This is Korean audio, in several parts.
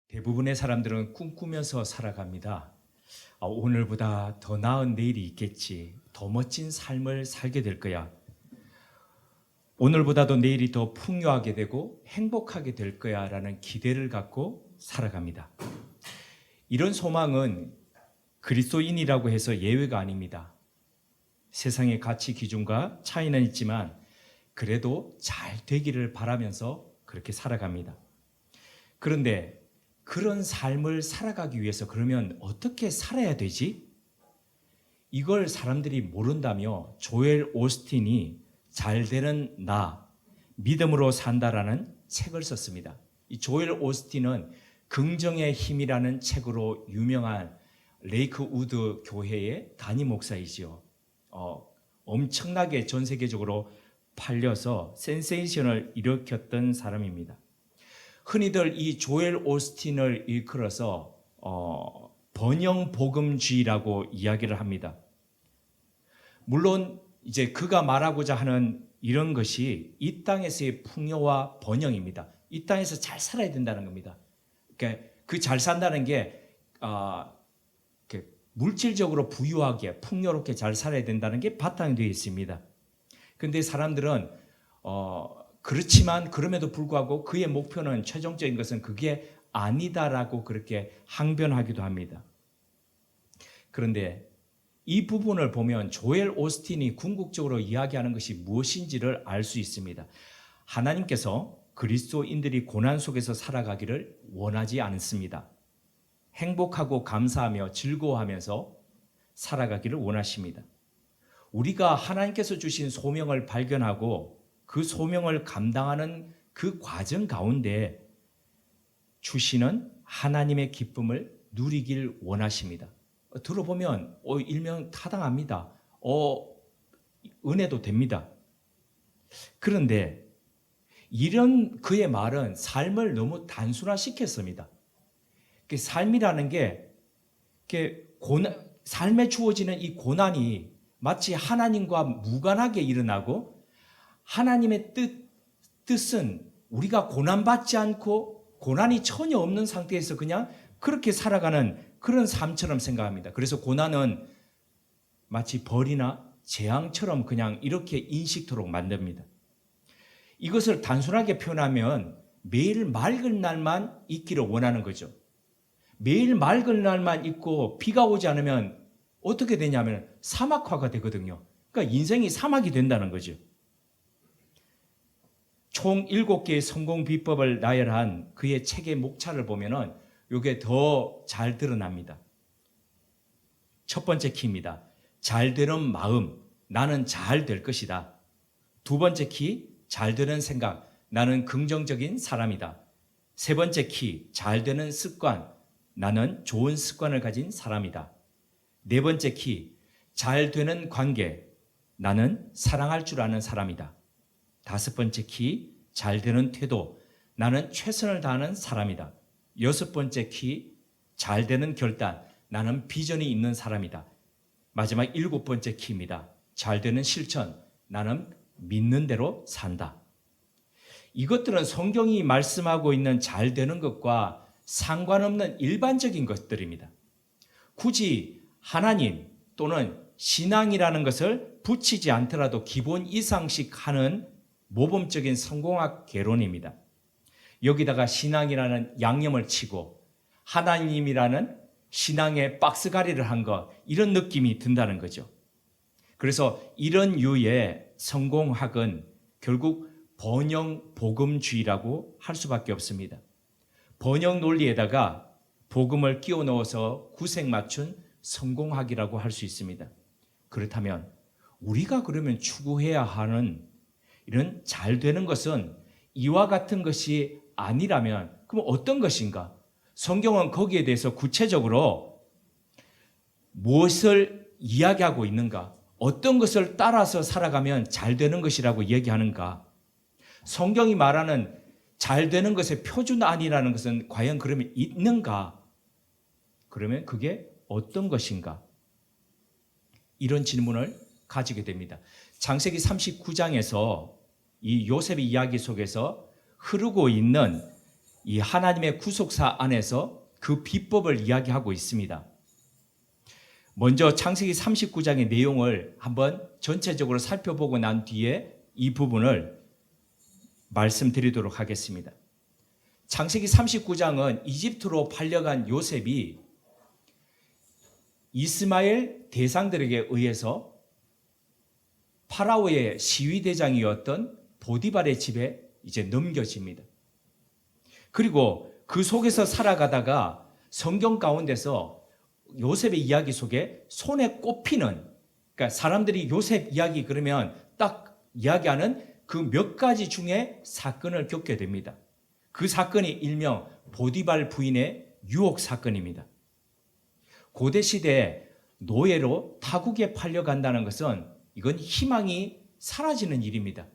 대부분의 사람들은 꿈꾸면서 살아갑니다. 오늘보다 더 나은 내일이 있겠지. 더 멋진 삶을 살게 될 거야. 오늘보다도 내일이 더 풍요하게 되고 행복하게 될 거야 라는 기대를 갖고 살아갑니다. 이런 소망은 그리스도인이라고 해서 예외가 아닙니다. 세상의 가치 기준과 차이는 있지만 그래도 잘 되기를 바라면서 그렇게 살아갑니다. 그런데 그런 삶을 살아가기 위해서 그러면 어떻게 살아야 되지? 이걸 사람들이 모른다며 조엘 오스틴이 잘 되는 나, 믿음으로 산다라는 책을 썼습니다. 이 조엘 오스틴은 긍정의 힘이라는 책으로 유명한 레이크우드 교회의 담임 목사이지요. 엄청나게 전 세계적으로 팔려서 센세이션을 일으켰던 사람입니다. 흔히들 이 조엘 오스틴을 일컬어서 번영 복음주의라고 이야기를 합니다. 물론 이제 그가 말하고자 하는 이런 것이 이 땅에서의 풍요와 번영입니다. 이 땅에서 잘 살아야 된다는 겁니다. 그러니까 그 잘 산다는 게 물질적으로 부유하게 풍요롭게 잘 살아야 된다는 게 바탕이 되어 있습니다. 그런데 사람들은 그렇지만 그럼에도 불구하고 그의 목표는 최종적인 것은 그게 아니다라고 그렇게 항변하기도 합니다. 그런데 이 부분을 보면 조엘 오스틴이 궁극적으로 이야기하는 것이 무엇인지를 알 수 있습니다. 하나님께서 그리스도인들이 고난 속에서 살아가기를 원하지 않습니다. 행복하고 감사하며 즐거워하면서 살아가기를 원하십니다. 우리가 하나님께서 주신 소명을 발견하고 그 소명을 감당하는 그 과정 가운데 주시는 하나님의 기쁨을 누리길 원하십니다. 들어보면 일명 타당합니다. 은혜도 됩니다. 그런데 이런 그의 말은 삶을 너무 단순화시켰습니다. 삶이라는 게 삶에 주어지는 이 고난이 마치 하나님과 무관하게 일어나고 하나님의 뜻은 우리가 고난받지 않고 고난이 전혀 없는 상태에서 그냥 그렇게 살아가는 그런 삶처럼 생각합니다. 그래서 고난은 마치 벌이나 재앙처럼 그냥 이렇게 인식토록 만듭니다. 이것을 단순하게 표현하면 매일 맑은 날만 있기를 원하는 거죠. 매일 맑은 날만 있고 비가 오지 않으면 어떻게 되냐면 사막화가 되거든요. 그러니까 인생이 사막이 된다는 거죠. 총 7개의 성공 비법을 나열한 그의 책의 목차를 보면은 이게 더 잘 드러납니다. 첫 번째 키입니다. 잘 되는 마음, 나는 잘 될 것이다. 두 번째 키, 잘 되는 생각, 나는 긍정적인 사람이다. 세 번째 키, 잘 되는 습관, 나는 좋은 습관을 가진 사람이다. 네 번째 키, 잘 되는 관계, 나는 사랑할 줄 아는 사람이다. 다섯 번째 키, 잘 되는 태도, 나는 최선을 다하는 사람이다. 여섯 번째 키, 잘 되는 결단, 나는 비전이 있는 사람이다. 마지막 일곱 번째 키입니다. 잘 되는 실천, 나는 믿는 대로 산다. 이것들은 성경이 말씀하고 있는 잘 되는 것과 상관없는 일반적인 것들입니다. 굳이 하나님 또는 신앙이라는 것을 붙이지 않더라도 기본 이상씩 하는 모범적인 성공학 개론입니다. 여기다가 신앙이라는 양념을 치고 하나님이라는 신앙의 박스가리를 한 것, 이런 느낌이 든다는 거죠. 그래서 이런 유의 성공학은 결국 번영 복음주의라고 할 수밖에 없습니다. 번영 논리에다가 복음을 끼워 넣어서 구색 맞춘 성공학이라고 할 수 있습니다. 그렇다면 우리가 그러면 추구해야 하는 이런 잘 되는 것은 이와 같은 것이 아니라면 그럼 어떤 것인가? 성경은 거기에 대해서 구체적으로 무엇을 이야기하고 있는가? 어떤 것을 따라서 살아가면 잘 되는 것이라고 얘기하는가? 성경이 말하는 잘 되는 것의 표준안이라는 것은 과연 그러면 있는가? 그러면 그게 어떤 것인가? 이런 질문을 가지게 됩니다. 창세기 39장에서 이 요셉의 이야기 속에서 흐르고 있는 이 하나님의 구속사 안에서 그 비법을 이야기하고 있습니다. 먼저 창세기 39장의 내용을 한번 전체적으로 살펴보고 난 뒤에 이 부분을 말씀드리도록 하겠습니다. 창세기 39장은 이집트로 팔려간 요셉이 이스마엘 대상들에게 의해서 파라오의 시위대장이었던 보디발의 집에 이제 넘겨집니다. 그리고 그 속에서 살아가다가 성경 가운데서 요셉의 이야기 속에 손에 꼽히는, 그러니까 사람들이 요셉 이야기 그러면 딱 이야기하는 그 몇 가지 중에 사건을 겪게 됩니다. 그 사건이 일명 보디발 부인의 유혹 사건입니다. 고대 시대에 노예로 타국에 팔려간다는 것은 이건 희망이 사라지는 일입니다.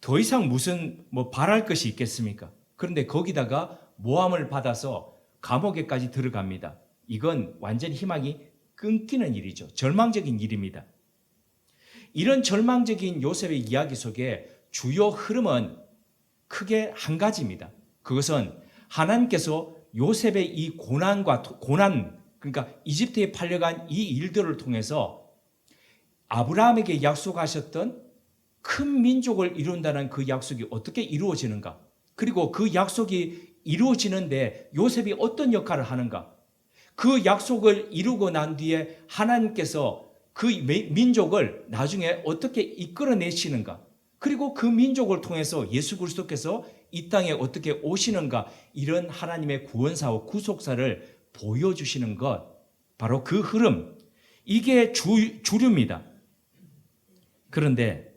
더 이상 무슨 바랄 것이 있겠습니까? 그런데 거기다가 모함을 받아서 감옥에까지 들어갑니다. 이건 완전 희망이 끊기는 일이죠. 절망적인 일입니다. 이런 절망적인 요셉의 이야기 속에 주요 흐름은 크게 한 가지입니다. 그것은 하나님께서 요셉의 이 고난, 그러니까 이집트에 팔려간 이 일들을 통해서 아브라함에게 약속하셨던 큰 민족을 이룬다는 그 약속이 어떻게 이루어지는가? 그리고 그 약속이 이루어지는데 요셉이 어떤 역할을 하는가? 그 약속을 이루고 난 뒤에 하나님께서 그 민족을 나중에 어떻게 이끌어내시는가? 그리고 그 민족을 통해서 예수 그리스도께서 이 땅에 어떻게 오시는가? 이런 하나님의 구원사와 구속사를 보여주시는 것, 바로 그 흐름, 이게 주류입니다. 그런데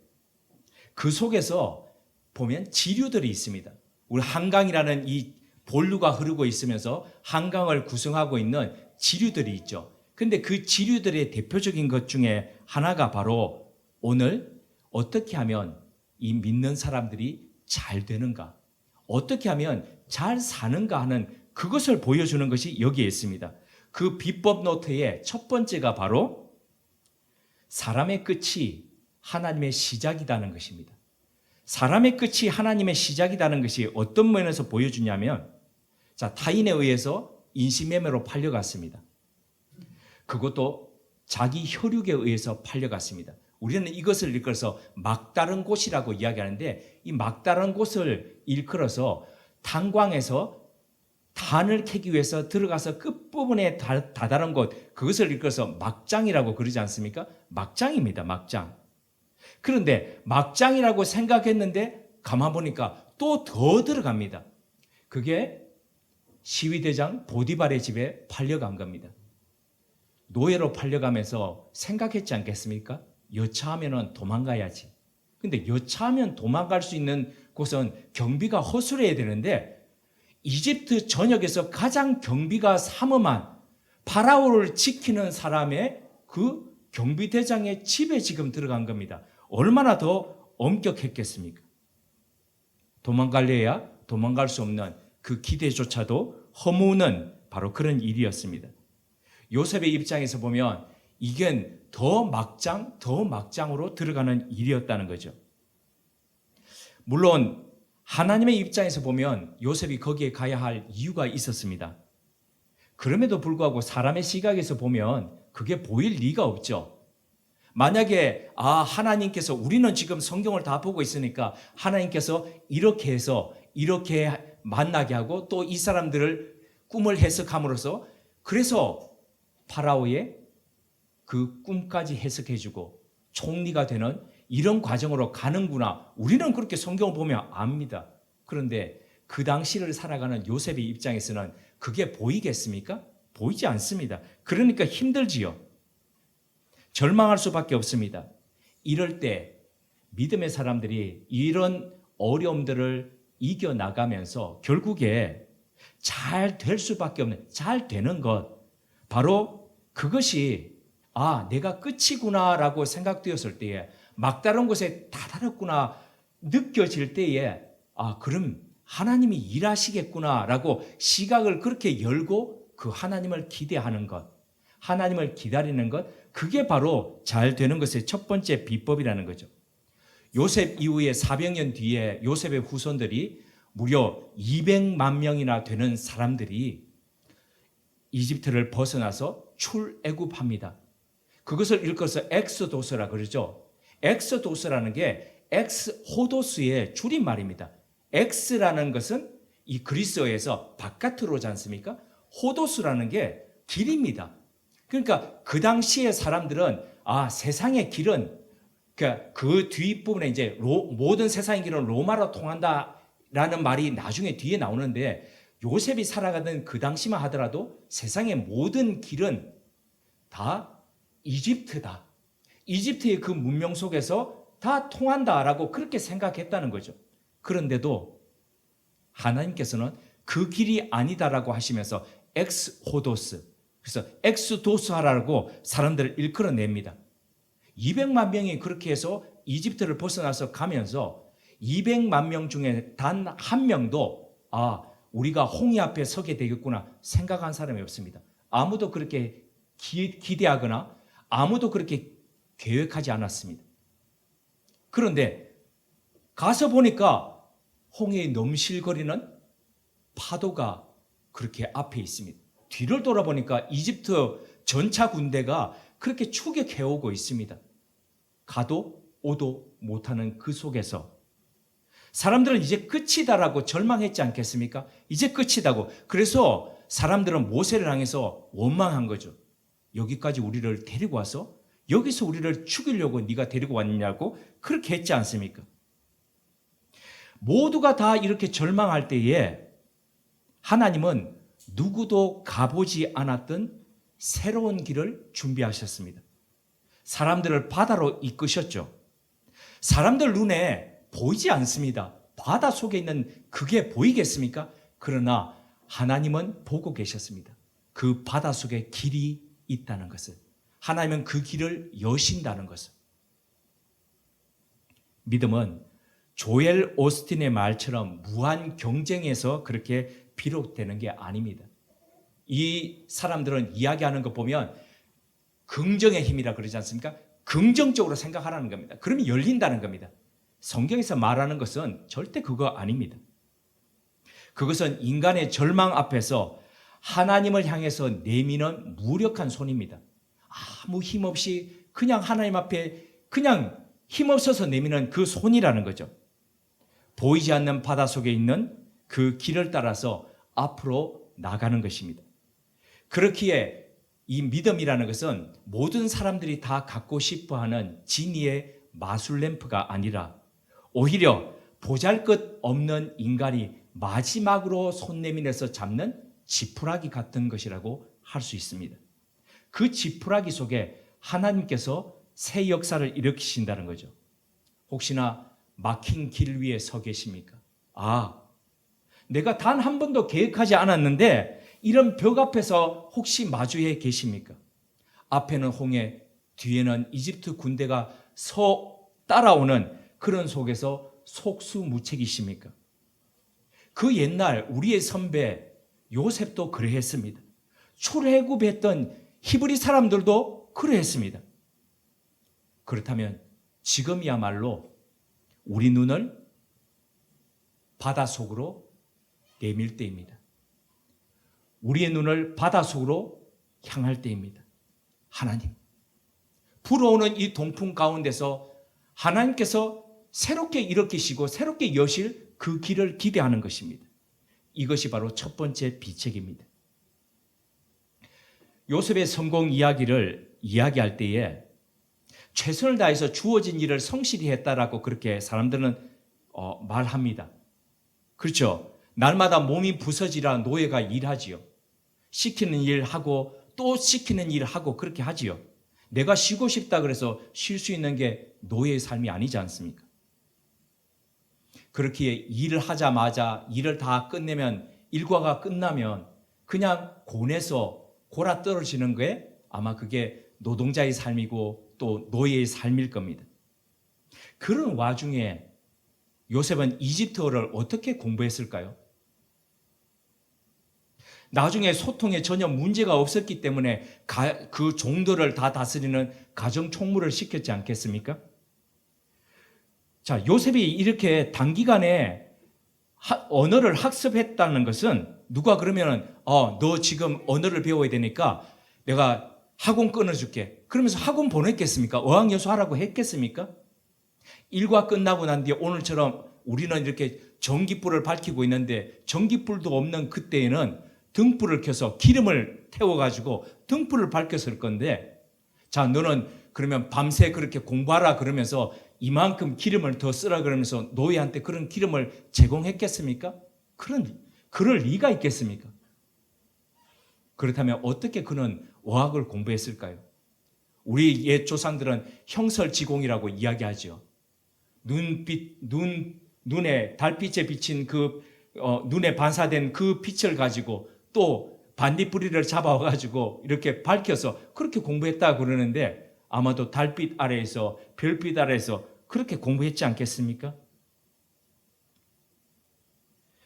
그 속에서 보면 지류들이 있습니다. 우리 한강이라는 이 본류가 흐르고 있으면서 한강을 구성하고 있는 지류들이 있죠. 근데 그 지류들의 대표적인 것 중에 하나가 바로 오늘 어떻게 하면 이 믿는 사람들이 잘 되는가, 어떻게 하면 잘 사는가 하는 그것을 보여주는 것이 여기에 있습니다. 그 비법 노트의 첫 번째가 바로 사람의 끝이 하나님의 시작이라는 것입니다. 사람의 끝이 하나님의 시작이라는 것이 어떤 면에서 보여주냐면, 타인에 의해서 인신매매로 팔려갔습니다. 그것도 자기 혈육에 의해서 팔려갔습니다. 우리는 이것을 일컬어서 막다른 곳이라고 이야기하는데, 이 막다른 곳을 일컬어서 탄광에서 단을 캐기 위해서 들어가서 끝부분에 다다른 곳, 그것을 일컬어서 막장이라고 그러지 않습니까? 막장입니다. 막장. 그런데 막장이라고 생각했는데 가만 보니까 또 더 들어갑니다. 그게 시위대장 보디발의 집에 팔려간 겁니다. 노예로 팔려가면서 생각했지 않겠습니까? 여차하면 도망가야지. 근데 여차하면 도망갈 수 있는 곳은 경비가 허술해야 되는데, 이집트 전역에서 가장 경비가 삼엄한 파라오를 지키는 사람의 그 경비대장의 집에 지금 들어간 겁니다. 얼마나 더 엄격했겠습니까? 도망갈래야 도망갈 수 없는 그 기대조차도 허무는 바로 그런 일이었습니다. 요셉의 입장에서 보면 이게 더 막장으로 들어가는 일이었다는 거죠. 물론 하나님의 입장에서 보면 요셉이 거기에 가야 할 이유가 있었습니다. 그럼에도 불구하고 사람의 시각에서 보면 그게 보일 리가 없죠. 만약에 하나님께서, 우리는 지금 성경을 다 보고 있으니까 하나님께서 이렇게 해서 이렇게 만나게 하고 또 이 사람들을 꿈을 해석함으로써 그래서 파라오의 그 꿈까지 해석해주고 총리가 되는 이런 과정으로 가는구나, 우리는 그렇게 성경을 보면 압니다. 그런데 그 당시를 살아가는 요셉의 입장에서는 그게 보이겠습니까? 보이지 않습니다. 그러니까 힘들지요. 절망할 수밖에 없습니다. 이럴 때 믿음의 사람들이 이런 어려움들을 이겨나가면서 결국에 잘 될 수밖에 없는, 잘 되는 것, 바로 그것이 내가 끝이구나라고 생각되었을 때에, 막다른 곳에 다다랐구나 느껴질 때에 그럼 하나님이 일하시겠구나라고 시각을 그렇게 열고 그 하나님을 기대하는 것, 하나님을 기다리는 것, 그게 바로 잘 되는 것의 첫 번째 비법이라는 거죠. 요셉 이후에 400년 뒤에 요셉의 후손들이 무려 200만 명이나 되는 사람들이 이집트를 벗어나서 출애굽합니다. 그것을 일컬어서 엑소도스라 그러죠. 엑소도스라는 게 엑스호도스의 줄임말입니다. 엑스라는 것은 이 그리스어에서 바깥으로 오지 않습니까? 호도스라는 게 길입니다. 그러니까 그 당시의 사람들은 세상의 길은 그러니까 그 뒷부분에 이제 모든 세상의 길은 로마로 통한다라는 말이 나중에 뒤에 나오는데 요셉이 살아가던 그 당시만 하더라도 세상의 모든 길은 다 이집트다. 이집트의 그 문명 속에서 다 통한다라고 그렇게 생각했다는 거죠. 그런데도 하나님께서는 그 길이 아니다라고 하시면서 엑스호도스, 그래서 엑스도스하라고 사람들을 일컬어냅니다. 200만 명이 그렇게 해서 이집트를 벗어나서 가면서 200만 명 중에 단 한 명도 우리가 홍해 앞에 서게 되겠구나 생각한 사람이 없습니다. 아무도 그렇게 기대하거나 아무도 그렇게 계획하지 않았습니다. 그런데 가서 보니까 홍해에 넘실거리는 파도가 그렇게 앞에 있습니다. 뒤를 돌아보니까 이집트 전차 군대가 그렇게 추격해오고 있습니다. 가도 오도 못하는 그 속에서 사람들은 이제 끝이다라고 절망했지 않겠습니까? 이제 끝이다고. 그래서 사람들은 모세를 향해서 원망한 거죠. 여기까지 우리를 데리고 와서 여기서 우리를 죽이려고 네가 데리고 왔냐고 그렇게 했지 않습니까? 모두가 다 이렇게 절망할 때에 하나님은 누구도 가보지 않았던 새로운 길을 준비하셨습니다. 사람들을 바다로 이끄셨죠. 사람들 눈에 보이지 않습니다. 바다 속에 있는 그게 보이겠습니까? 그러나 하나님은 보고 계셨습니다. 그 바다 속에 길이 있다는 것을. 하나님은 그 길을 여신다는 것을. 믿음은 조엘 오스틴의 말처럼 무한 경쟁에서 그렇게 비롯되는 게 아닙니다. 이 사람들은 이야기하는 거 보면 긍정의 힘이라 그러지 않습니까? 긍정적으로 생각하라는 겁니다. 그러면 열린다는 겁니다. 성경에서 말하는 것은 절대 그거 아닙니다. 그것은 인간의 절망 앞에서 하나님을 향해서 내미는 무력한 손입니다. 아무 힘없이 그냥 하나님 앞에 그냥 힘없어서 내미는 그 손이라는 거죠. 보이지 않는 바다 속에 있는 그 길을 따라서 앞으로 나가는 것입니다. 그렇기에 이 믿음이라는 것은 모든 사람들이 다 갖고 싶어하는 진리의 마술램프가 아니라 오히려 보잘것없는 인간이 마지막으로 손 내밀어서 잡는 지푸라기 같은 것이라고 할 수 있습니다. 그 지푸라기 속에 하나님께서 새 역사를 일으키신다는 거죠. 혹시나 막힌 길 위에 서 계십니까? 내가 단 한 번도 계획하지 않았는데 이런 벽 앞에서 혹시 마주해 계십니까? 앞에는 홍해, 뒤에는 이집트 군대가 따라오는 그런 속에서 속수무책이십니까? 그 옛날 우리의 선배 요셉도 그러했습니다. 출애굽했던 히브리 사람들도 그러했습니다. 그렇다면 지금이야말로 우리 눈을 바다 속으로 내밀 때입니다. 우리의 눈을 바다 속으로 향할 때입니다. 하나님, 불어오는 이 동풍 가운데서 하나님께서 새롭게 일으키시고 새롭게 여실 그 길을 기대하는 것입니다. 이것이 바로 첫 번째 비책입니다. 요셉의 성공 이야기를 이야기할 때에 최선을 다해서 주어진 일을 성실히 했다라고 그렇게 사람들은 말합니다. 그렇죠? 날마다 몸이 부서지라 노예가 일하지요. 시키는 일 하고 또 시키는 일 하고 그렇게 하지요. 내가 쉬고 싶다 그래서 쉴 수 있는 게 노예의 삶이 아니지 않습니까? 그렇기에 일을 하자마자 일을 다 끝내면 일과가 끝나면 그냥 곤해서 골아 떨어지는 게 아마 그게 노동자의 삶이고 또 노예의 삶일 겁니다. 그런 와중에 요셉은 이집트어를 어떻게 공부했을까요? 나중에 소통에 전혀 문제가 없었기 때문에 그 종들을 다 다스리는 가정 총무를 시켰지 않겠습니까? 자, 요셉이 이렇게 단기간에 언어를 학습했다는 것은 누가 그러면은 너 지금 언어를 배워야 되니까 내가 학원 끊어줄게. 그러면서 학원 보냈겠습니까? 어학연수 하라고 했겠습니까? 일과 끝나고 난 뒤에 오늘처럼 우리는 이렇게 전깃불을 밝히고 있는데 전깃불도 없는 그때에는 등불을 켜서 기름을 태워가지고 등불을 밝혔을 건데, 자, 너는 그러면 밤새 그렇게 공부하라 그러면서 이만큼 기름을 더 쓰라 그러면서 노예한테 그런 기름을 제공했겠습니까? 그럴 리가 있겠습니까? 그렇다면 어떻게 그는 어학을 공부했을까요? 우리 옛 조상들은 형설지공이라고 이야기하죠. 눈에 달빛에 비친 눈에 반사된 그 빛을 가지고 또 반딧불이를 잡아와가지고 이렇게 밝혀서 그렇게 공부했다 그러는데, 아마도 달빛 아래에서 별빛 아래에서 그렇게 공부했지 않겠습니까?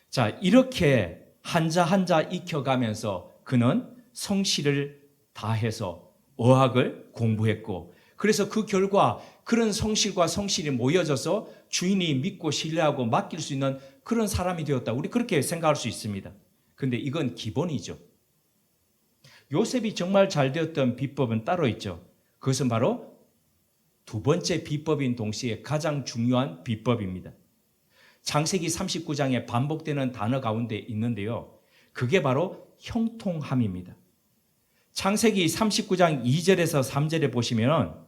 자, 이렇게 한자 한자 익혀가면서 그는 성실을 다해서 어학을 공부했고, 그래서 그 결과 그런 성실과 성실이 모여져서 주인이 믿고 신뢰하고 맡길 수 있는 그런 사람이 되었다. 우리 그렇게 생각할 수 있습니다. 근데 이건 기본이죠. 요셉이 정말 잘 되었던 비법은 따로 있죠. 그것은 바로 두 번째 비법인 동시에 가장 중요한 비법입니다. 창세기 39장에 반복되는 단어 가운데 있는데요. 그게 바로 형통함입니다. 창세기 39장 2절에서 3절에 보시면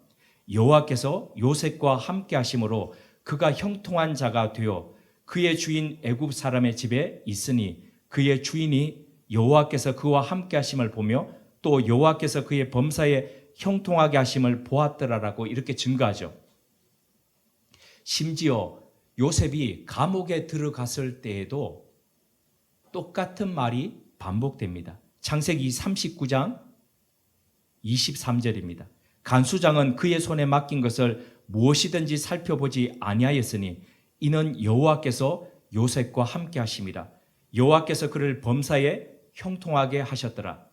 여호와께서 요셉과 함께 하심으로 그가 형통한 자가 되어 그의 주인 애굽 사람의 집에 있으니 그의 주인이 여호와께서 그와 함께 하심을 보며 또 여호와께서 그의 범사에 형통하게 하심을 보았더라라고 이렇게 증거하죠. 심지어 요셉이 감옥에 들어갔을 때에도 똑같은 말이 반복됩니다. 창세기 39장 23절입니다. 간수장은 그의 손에 맡긴 것을 무엇이든지 살펴보지 아니하였으니 이는 여호와께서 요셉과 함께 하심이라. 여호와께서 그를 범사에 형통하게 하셨더라.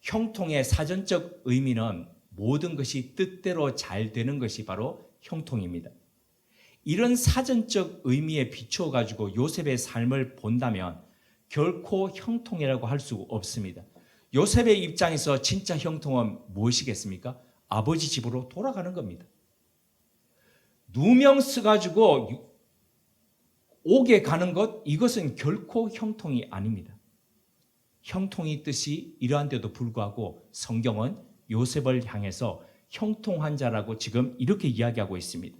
형통의 사전적 의미는 모든 것이 뜻대로 잘 되는 것이 바로 형통입니다. 이런 사전적 의미에 비추어 가지고 요셉의 삶을 본다면 결코 형통이라고 할 수 없습니다. 요셉의 입장에서 진짜 형통은 무엇이겠습니까? 아버지 집으로 돌아가는 겁니다. 누명 써가지고 옥에 가는 것, 이것은 결코 형통이 아닙니다. 형통의 뜻이 이러한데도 불구하고 성경은 요셉을 향해서 형통한 자라고 지금 이렇게 이야기하고 있습니다.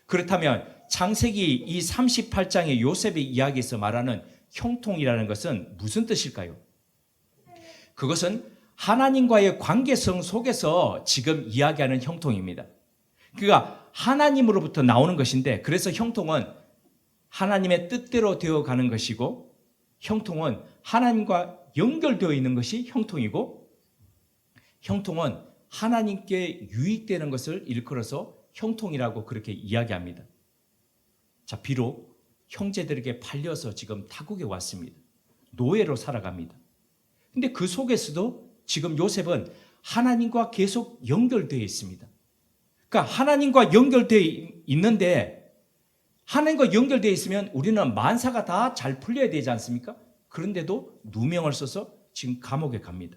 그렇다면 창세기 이 38장의 요셉의 이야기에서 말하는 형통이라는 것은 무슨 뜻일까요? 그것은 하나님과의 관계성 속에서 지금 이야기하는 형통입니다. 그러니까 하나님으로부터 나오는 것인데, 그래서 형통은 하나님의 뜻대로 되어가는 것이고, 형통은 하나님과 연결되어 있는 것이 형통이고, 형통은 하나님께 유익되는 것을 일컬어서 형통이라고 그렇게 이야기합니다. 자, 비록 형제들에게 팔려서 지금 타국에 왔습니다. 노예로 살아갑니다. 근데 그 속에서도 지금 요셉은 하나님과 계속 연결되어 있습니다. 그러니까 하나님과 연결되어 있는데, 하나님과 연결되어 있으면 우리는 만사가 다 잘 풀려야 되지 않습니까? 그런데도 누명을 써서 지금 감옥에 갑니다.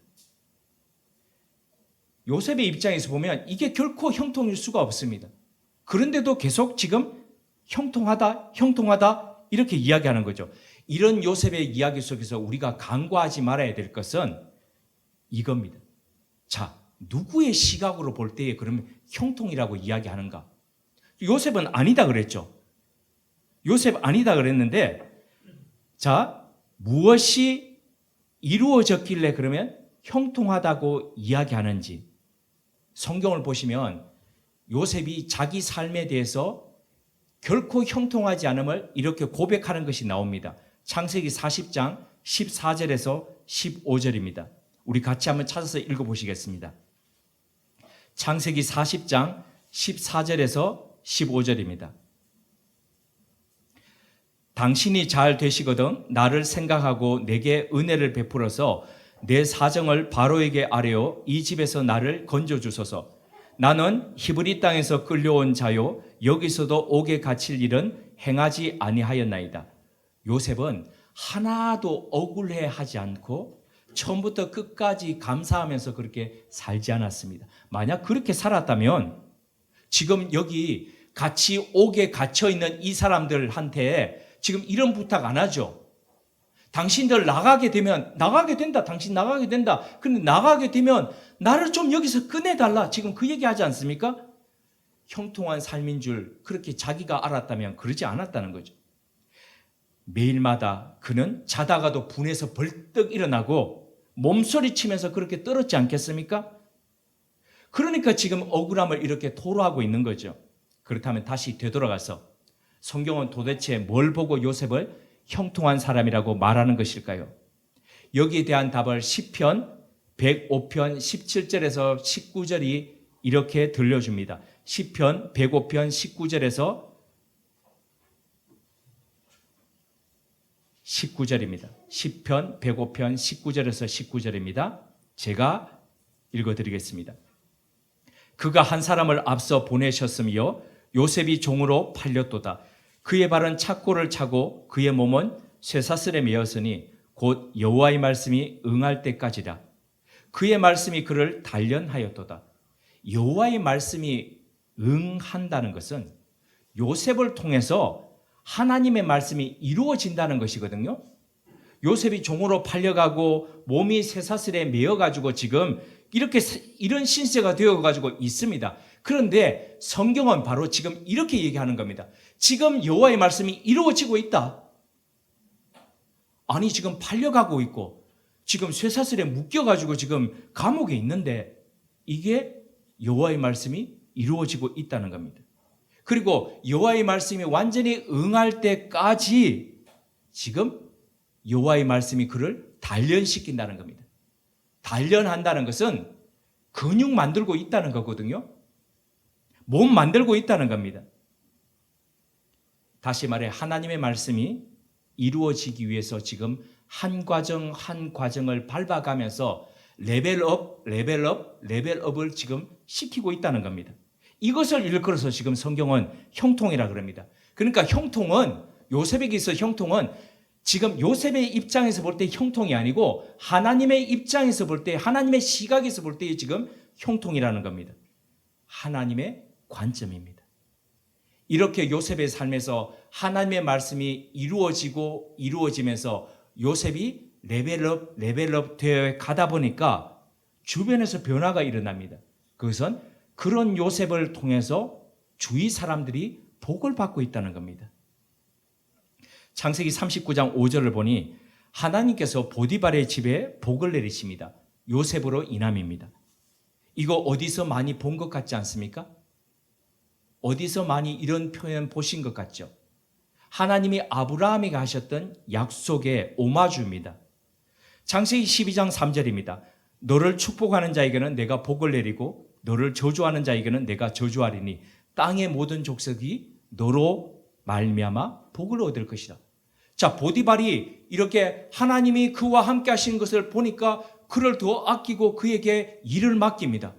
요셉의 입장에서 보면 이게 결코 형통일 수가 없습니다. 그런데도 계속 지금 형통하다 이렇게 이야기하는 거죠. 이런 요셉의 이야기 속에서 우리가 간과하지 말아야 될 것은 이겁니다. 자, 누구의 시각으로 볼 때에 그러면 형통이라고 이야기하는가? 요셉은 아니다 그랬죠. 요셉 아니다 그랬는데, 자, 무엇이 이루어졌길래 그러면 형통하다고 이야기하는지 성경을 보시면 요셉이 자기 삶에 대해서 결코 형통하지 않음을 이렇게 고백하는 것이 나옵니다. 창세기 40장 14절에서 15절입니다. 우리 같이 한번 찾아서 읽어보시겠습니다. 창세기 40장 14절에서 15절입니다. 당신이 잘 되시거든 나를 생각하고 내게 은혜를 베풀어서 내 사정을 바로에게 아뢰어 이 집에서 나를 건져주소서. 나는 히브리 땅에서 끌려온 자요 여기서도 옥에 갇힐 일은 행하지 아니하였나이다. 요셉은 하나도 억울해하지 않고 처음부터 끝까지 감사하면서 그렇게 살지 않았습니다. 만약 그렇게 살았다면 지금 여기 같이 옥에 갇혀있는 이 사람들한테 지금 이런 부탁 안 하죠. 당신들 나가게 되면 나가게 된다. 당신 나가게 된다. 근데 나가게 되면 나를 좀 여기서 꺼내달라. 지금 그 얘기 하지 않습니까? 형통한 삶인 줄 그렇게 자기가 알았다면 그러지 않았다는 거죠. 매일마다 그는 자다가도 분해서 벌떡 일어나고 몸소리 치면서 그렇게 떨었지 않겠습니까? 그러니까 지금 억울함을 이렇게 토로하고 있는 거죠. 그렇다면 다시 되돌아가서 성경은 도대체 뭘 보고 요셉을 형통한 사람이라고 말하는 것일까요? 여기에 대한 답을 시편 105편 17절에서 19절이 이렇게 들려줍니다. 시편 105편 19절에서 19절입니다. 시편 105편 19절에서 19절입니다. 제가 읽어드리겠습니다. 그가 한 사람을 앞서 보내셨으며 요셉이 종으로 팔렸도다. 그의 발은 착고를 차고 그의 몸은 쇠사슬에 매였으니 곧 여호와의 말씀이 응할 때까지라. 그의 말씀이 그를 단련하였도다. 여호와의 말씀이 응한다는 것은 요셉을 통해서 하나님의 말씀이 이루어진다는 것이거든요. 요셉이 종으로 팔려가고 몸이 쇠사슬에 매여가지고 지금 이런 신세가 되어가지고 있습니다. 그런데 성경은 바로 지금 이렇게 얘기하는 겁니다. 지금 여호와의 말씀이 이루어지고 있다. 아니 지금 팔려가고 있고 지금 쇠사슬에 묶여가지고 지금 감옥에 있는데 이게 여호와의 말씀이 이루어지고 있다는 겁니다. 그리고 여호와의 말씀이 완전히 응할 때까지 지금 여호와의 말씀이 그를 단련시킨다는 겁니다. 단련한다는 것은 근육 만들고 있다는 거거든요. 몸 만들고 있다는 겁니다. 다시 말해 하나님의 말씀이 이루어지기 위해서 지금 한 과정 한 과정을 밟아가면서 레벨업을 지금 시키고 있다는 겁니다. 이것을 일컬어서 지금 성경은 형통이라 그럽니다. 그러니까 형통은 요셉에게 있어 형통은 지금 요셉의 입장에서 볼 때 형통이 아니고 하나님의 입장에서 볼 때 하나님의 시각에서 볼 때 지금 형통이라는 겁니다. 하나님의 관점입니다. 이렇게 요셉의 삶에서 하나님의 말씀이 이루어지면서 요셉이 레벨업 되어 가다 보니까 주변에서 변화가 일어납니다. 그것은 그런 요셉을 통해서 주위 사람들이 복을 받고 있다는 겁니다. 창세기 39장 5절을 보니 하나님께서 보디발의 집에 복을 내리십니다. 요셉으로 인함입니다. 이거 어디서 많이 본 것 같지 않습니까? 어디서 많이 이런 표현 보신 것 같죠? 하나님이 아브라함에게 하셨던 약속의 오마주입니다. 창세기 12장 3절입니다. 너를 축복하는 자에게는 내가 복을 내리고 너를 저주하는 자에게는 내가 저주하리니 땅의 모든 족속이 너로 말미암아 복을 얻을 것이다. 자, 보디발이 이렇게 하나님이 그와 함께 하신 것을 보니까 그를 더 아끼고 그에게 일을 맡깁니다.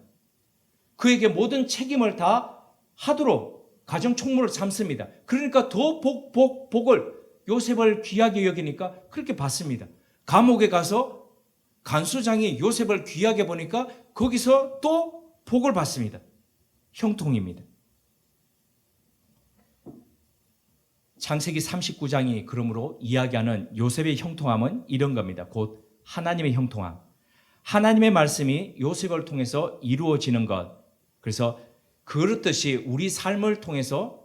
그에게 모든 책임을 다 하도록 가정 총무를 삼습니다. 그러니까 더 복을 요셉을 귀하게 여기니까 그렇게 받습니다. 감옥에 가서 간수장이 요셉을 귀하게 보니까 거기서 또 복을 받습니다. 형통입니다. 창세기 39장이 그러므로 이야기하는 요셉의 형통함은 이런 겁니다. 곧 하나님의 형통함. 하나님의 말씀이 요셉을 통해서 이루어지는 것. 그래서 그렇듯이 우리 삶을 통해서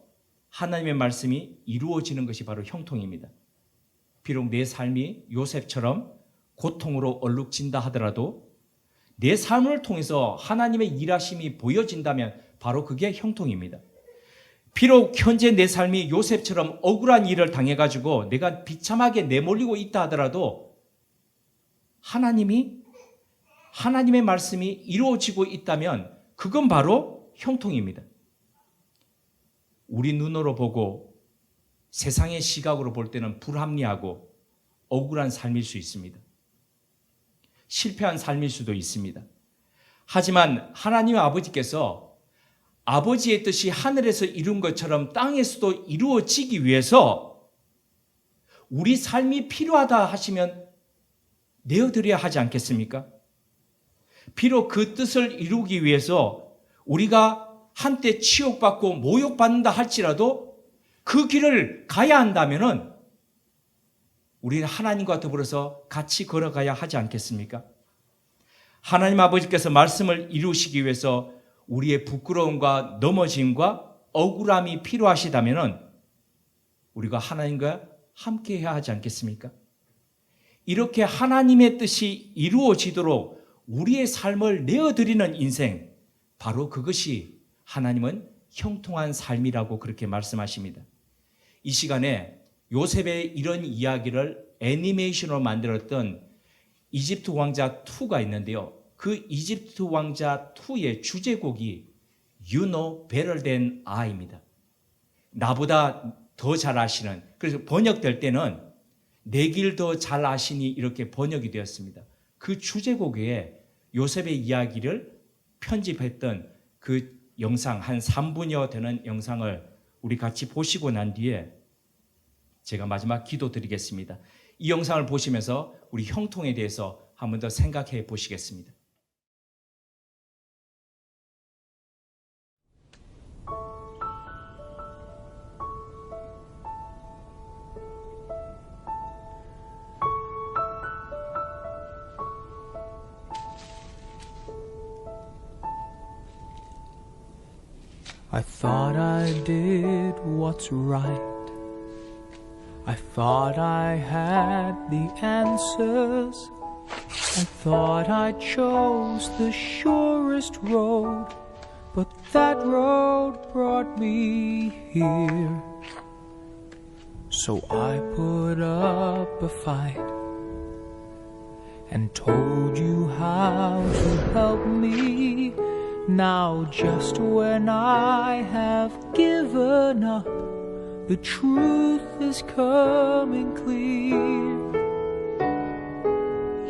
하나님의 말씀이 이루어지는 것이 바로 형통입니다. 비록 내 삶이 요셉처럼 고통으로 얼룩진다 하더라도 내 삶을 통해서 하나님의 일하심이 보여진다면 바로 그게 형통입니다. 비록 현재 내 삶이 요셉처럼 억울한 일을 당해가지고 내가 비참하게 내몰리고 있다 하더라도 하나님의 말씀이 이루어지고 있다면 그건 바로 형통입니다. 우리 눈으로 보고 세상의 시각으로 볼 때는 불합리하고 억울한 삶일 수 있습니다. 실패한 삶일 수도 있습니다. 하지만 하나님 아버지께서 아버지의 뜻이 하늘에서 이룬 것처럼 땅에서도 이루어지기 위해서 우리 삶이 필요하다 하시면 내어드려야 하지 않겠습니까? 비록 그 뜻을 이루기 위해서 우리가 한때 치욕받고 모욕받는다 할지라도 그 길을 가야 한다면은 우리는 하나님과 더불어서 같이 걸어가야 하지 않겠습니까? 하나님 아버지께서 말씀을 이루시기 위해서 우리의 부끄러움과 넘어짐과 억울함이 필요하시다면은 우리가 하나님과 함께 해야 하지 않겠습니까? 이렇게 하나님의 뜻이 이루어지도록 우리의 삶을 내어드리는 인생, 바로 그것이 하나님은 형통한 삶이라고 그렇게 말씀하십니다. 이 시간에 요셉의 이런 이야기를 애니메이션으로 만들었던 이집트 왕자 2가 있는데요. 그 이집트 왕자 2의 주제곡이 You know better than I입니다. 나보다 더 잘 아시는, 그래서 번역될 때는 내 길 더 잘 아시니 이렇게 번역이 되었습니다. 그 주제곡에 요셉의 이야기를 편집했던 그 영상, 한 3분여 되는 영상을 우리 같이 보시고 난 뒤에 제가 마지막 기도 드리겠습니다. 이 영상을 보시면서 우리 형통에 대해서 한 번 더 생각해 보시겠습니다. I thought I did what's right. I thought I had the answers. I thought I chose the surest road, but that road brought me here. So I put up a fight and told you how to help me. Now just when I have given up, the truth is coming clear.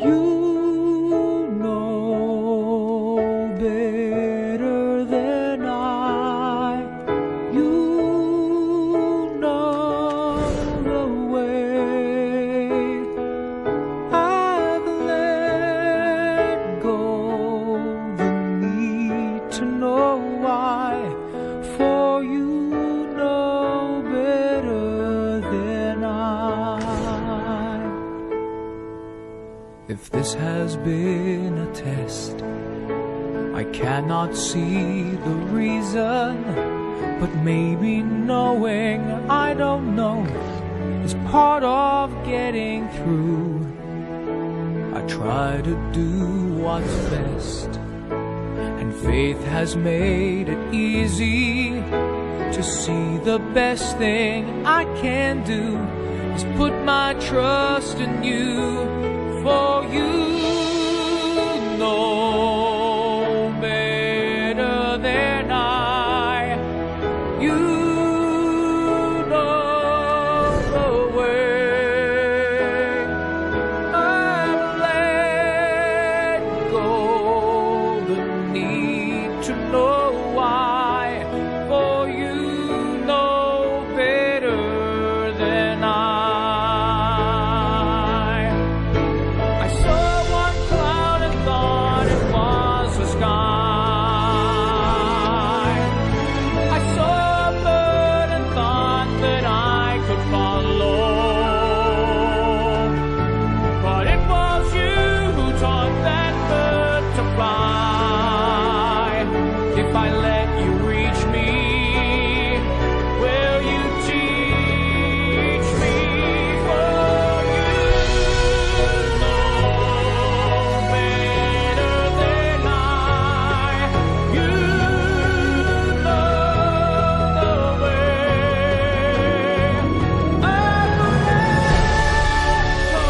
You know better than I. You know the way. I've let go the need to know why, for you know better than I. If this has been a test, I cannot see the reason, but maybe knowing I don't know is part of getting through. I try to do what's best, and faith has made it easy to see the best thing I can do is put my trust in you, for you know better than I. You know the way. I've let go the need to know why, for you know better than I. I saw one cloud and thought it was the sky. I saw a bird and thought that I could follow. But it was you who taught that bird to fly. If I let you reach me, will you teach me? For you know better than I. You know the way. I've let go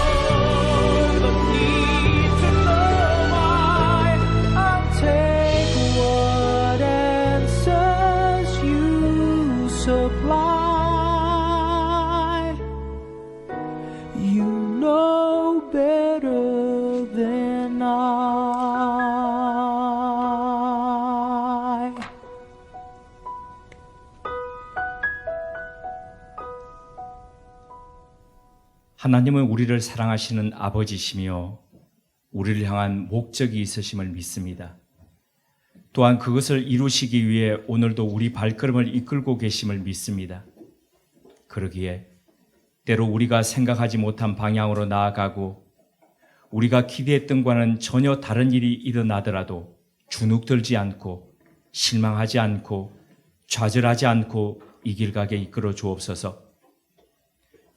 the need to know why. I'll take what answers you supply. You know better than I. 하나님은 우리를 사랑하시는 아버지시며 우리를 향한 목적이 있으심을 믿습니다. 또한 그것을 이루시기 위해 오늘도 우리 발걸음을 이끌고 계심을 믿습니다. 그러기에 때로 우리가 생각하지 못한 방향으로 나아가고 우리가 기대했던 것과는 전혀 다른 일이 일어나더라도 주눅들지 않고 실망하지 않고 좌절하지 않고 이 길 가게 이끌어 주옵소서.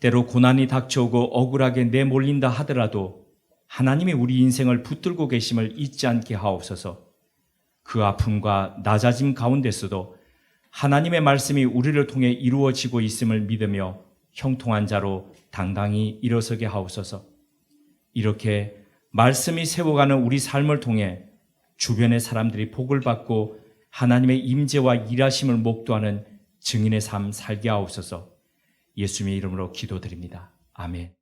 때로 고난이 닥쳐오고 억울하게 내몰린다 하더라도 하나님이 우리 인생을 붙들고 계심을 잊지 않게 하옵소서. 그 아픔과 낮아짐 가운데서도 하나님의 말씀이 우리를 통해 이루어지고 있음을 믿으며 형통한 자로 당당히 일어서게 하옵소서. 이렇게 말씀이 세워가는 우리 삶을 통해 주변의 사람들이 복을 받고 하나님의 임재와 일하심을 목도하는 증인의 삶 살게 하옵소서. 예수님의 이름으로 기도드립니다. 아멘.